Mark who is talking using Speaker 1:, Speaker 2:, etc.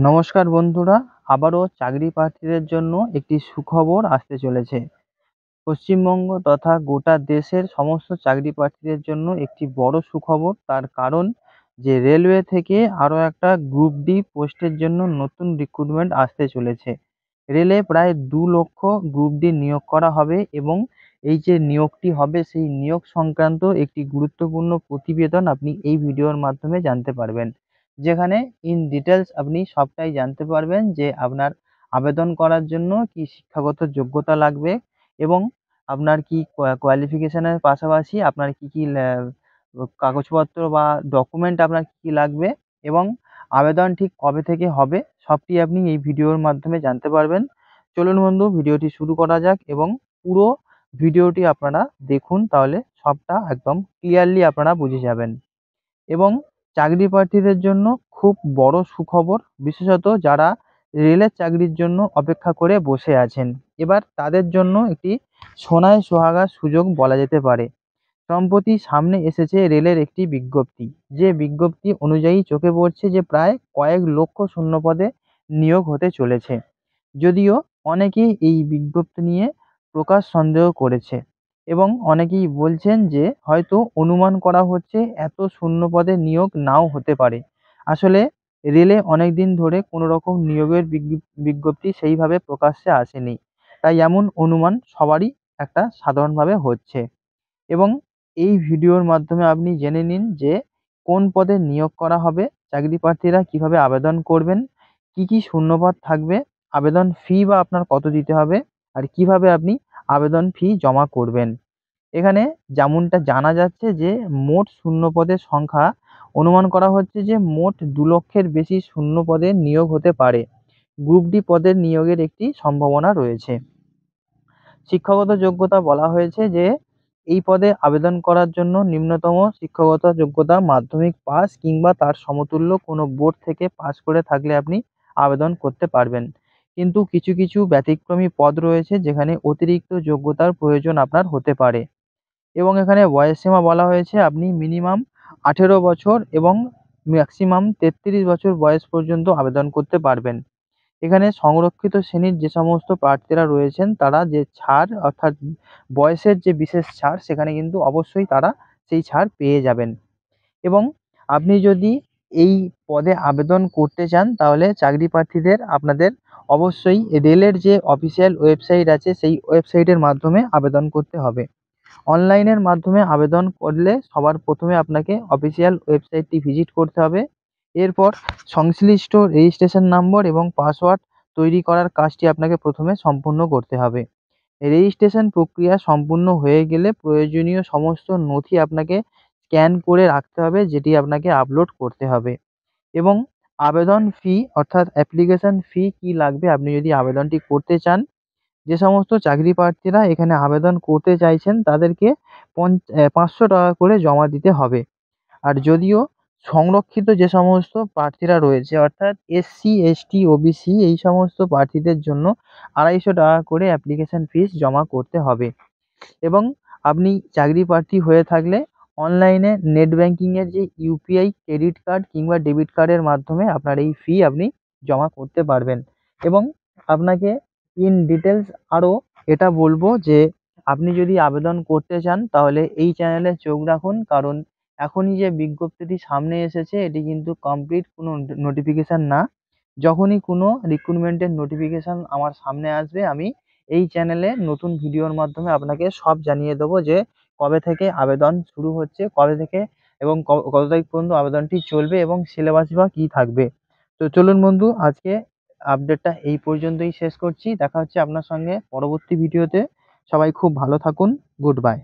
Speaker 1: নমস্কার বন্ধুরা, আবারও চাকরি প্রার্থীদের জন্য একটি সুখবর আসতে চলেছে। পশ্চিমবঙ্গ তথা গোটা দেশের সমস্ত চাকরি প্রার্থীদের জন্য একটি বড় সুখবর। তার কারণ যে রেলওয়ে থেকে আরও একটা গ্রুপ ডি পোস্টের জন্য নতুন রিক্রুটমেন্ট আসতে চলেছে। রেলে প্রায় 2 লক্ষ গ্রুপ ডি নিয়োগ করা হবে এবং এই যে নিয়োগটি হবে সেই নিয়োগ সংক্রান্ত একটি গুরুত্বপূর্ণ প্রতিবেদন আপনি এই ভিডিওর মাধ্যমে জানতে পারবেন, যেখানে ইন ডিটেলস আপনি সবটাই জানতে পারবেন যে আপনার আবেদন করার জন্য কি শিক্ষাগত যোগ্যতা লাগবে এবং আপনার কি কোয়ালিফিকেশনের পাশাপাশি আপনার কি কি কাগজপত্র বা ডকুমেন্ট আপনার কি কি লাগবে এবং আবেদন ঠিক কবে থেকে হবে সবটি আপনি এই ভিডিওর মাধ্যমে জানতে পারবেন। চলুন বন্ধু, ভিডিওটি শুরু করা যাক এবং পুরো ভিডিওটি আপনারা দেখুন, তাহলে সবটা একদম ক্লিয়ারলি আপনারা বুঝে যাবেন। এবং চাকরি প্রার্থীদের জন্য খুব বড় সুখবর, বিশেষত যারা রেলের চাকরির জন্য অপেক্ষা করে বসে আছেন। এবার তাদের জন্য একটি সোনায় সোহাগা সুযোগ বলা যেতে পারে। সম্প্রতি সামনে এসেছে রেলের একটি বিজ্ঞপ্তি, যে বিজ্ঞপ্তি অনুযায়ী চোখে পড়ছে যে প্রায় কয়েক লক্ষ শূন্যপদে নিয়োগ হতে চলেছে। যদিও অনেকেই এই বিজ্ঞপ্তি নিয়ে প্রকাশ সন্দেহ করেছে এবং অনেকেই বলছেন যে হয়তো অনুমান করা হচ্ছে এত শূন্য পদে নিয়োগ নাও হতে পারে। আসলে রেলে অনেক দিন ধরে কোনো রকম নিয়োগের বিজ্ঞপ্তি সেইভাবে প্রকাশ্যে আসেনি, তাই এমন অনুমান সবারই একটা সাধারণভাবে হচ্ছে। এবং এই ভিডিওর মাধ্যমে আপনি জেনে নিন যে কোন পদে নিয়োগ করা হবে, চাকরি প্রার্থীরা কিভাবে আবেদন করবেন, কি কি শূন্যপদ থাকবে, আবেদন ফি বা আপনার কত দিতে হবে, আর কিভাবে আপনি আবেদন ফি জমা করবেন। এখানে যেমনটা জানা যাচ্ছে যে মোট শূন্য পদের সংখ্যা অনুমান করা হচ্ছে যে মোট 2 লক্ষের বেশি শূন্য পদে নিয়োগ হতে পারে। গ্রুপ ডি পদের নিয়োগের একটি সম্ভাবনা রয়েছে। শিক্ষাগত যোগ্যতা বলা হয়েছে যে এই পদে আবেদন করার জন্য নিম্নতম শিক্ষাগত যোগ্যতা মাধ্যমিক পাস কিংবা তার সমতুল্য কোনো বোর্ড থেকে পাস করে থাকলে আপনি আবেদন করতে পারবেন। কিন্তু কিছু কিছু ব্যতিক্রমী পদ রয়েছে যেখানে অতিরিক্ত যোগ্যতার প্রয়োজন আপনার হতে পারে। এবং এখানে বয়সসীমা বলা হয়েছে আপনি মিনিমাম 18 বছর এবং ম্যাক্সিমাম 33 বছর বয়স পর্যন্ত আবেদন করতে পারবেন। এখানে সংরক্ষিত শ্রেণীর যে সমস্ত প্রার্থীরা রয়েছেন তারা যে ছাড় অর্থাৎ বয়সের যে বিশেষ ছাড়, সেখানে কিন্তু অবশ্যই তারা সেই ছাড় পেয়ে যাবেন। এবং আপনি যদি এই পদে আবেদন করতে চান তাহলে চাকরি প্রার্থীদের আপনাদের অবশ্যই রেলের যে অফিসিয়াল ওয়েবসাইট আছে সেই ওয়েবসাইটের মাধ্যমে আবেদন করতে হবে। অনলাইনের মাধ্যমে আবেদন করলে সবার প্রথমে আপনাকে অফিসিয়াল ওয়েবসাইটটি ভিজিট করতে হবে। এরপর সংশ্লিষ্ট রেজিস্ট্রেশন নম্বর এবং পাসওয়ার্ড তৈরি করার কাজটি আপনাকে প্রথমে সম্পূর্ণ করতে হবে। রেজিস্ট্রেশন প্রক্রিয়া সম্পূর্ণ হয়ে গেলে প্রয়োজনীয় সমস্ত নথি আপনাকে স্ক্যান করে রাখতে হবে, যেটি আপনাকে আপলোড করতে হবে। এবং আবেদন ফি অর্থাৎ অ্যাপ্লিকেশন ফি কী লাগবে আপনি যদি আবেদনটি করতে চান, যে সমস্ত চাকরি প্রার্থীরা এখানে আবেদন করতে চাইছেন তাদেরকে 500 টাকা করে জমা দিতে হবে। আর যদিও সংরক্ষিত যে সমস্ত প্রার্থীরা রয়েছে অর্থাৎ এসসি, এসটি, ওবিসি এই সমস্ত প্রার্থীদের জন্য 250 টাকা করে অ্যাপ্লিকেশন ফিস জমা করতে হবে। এবং আপনি চাকরি প্রার্থী হয়ে থাকলে অনলাইনে নেট ব্যাংকিংয়ের যে ইউপিআই ক্রেডিট কার্ড কিংবা ডেবিট কার্ডের মাধ্যমে আপনার এই ফি আপনি জমা করতে পারবেন। এবং আপনাকে ইন ডিটেলস আরও এটা বলবো যে আপনি যদি আবেদন করতে চান তাহলে এই চ্যানেলে চোখ রাখুন, কারণ এখনই যে বিজ্ঞপ্তিটি সামনে এসেছে এটি কিন্তু কমপ্লিট কোনো নোটিফিকেশান না। যখনই কোনো রিক্রুটমেন্টের নোটিফিকেশান আমার সামনে আসবে আমি এই চ্যানেলে নতুন ভিডিওর মাধ্যমে আপনাকে সব জানিয়ে দেবো যে কবে থেকে আবেদন শুরু হচ্ছে, কবে থেকে এবং কত তারিখ পর্যন্ত আবেদনটি চলবে এবং সিলেবাসই বা কী থাকবে। তো চলুন বন্ধু, আজকে আপডেটটা এই পর্যন্তই শেষ করছি। দেখা হচ্ছে আপনার সঙ্গে পরবর্তী ভিডিওতে। সবাই খুব ভালো থাকুন। Good bye.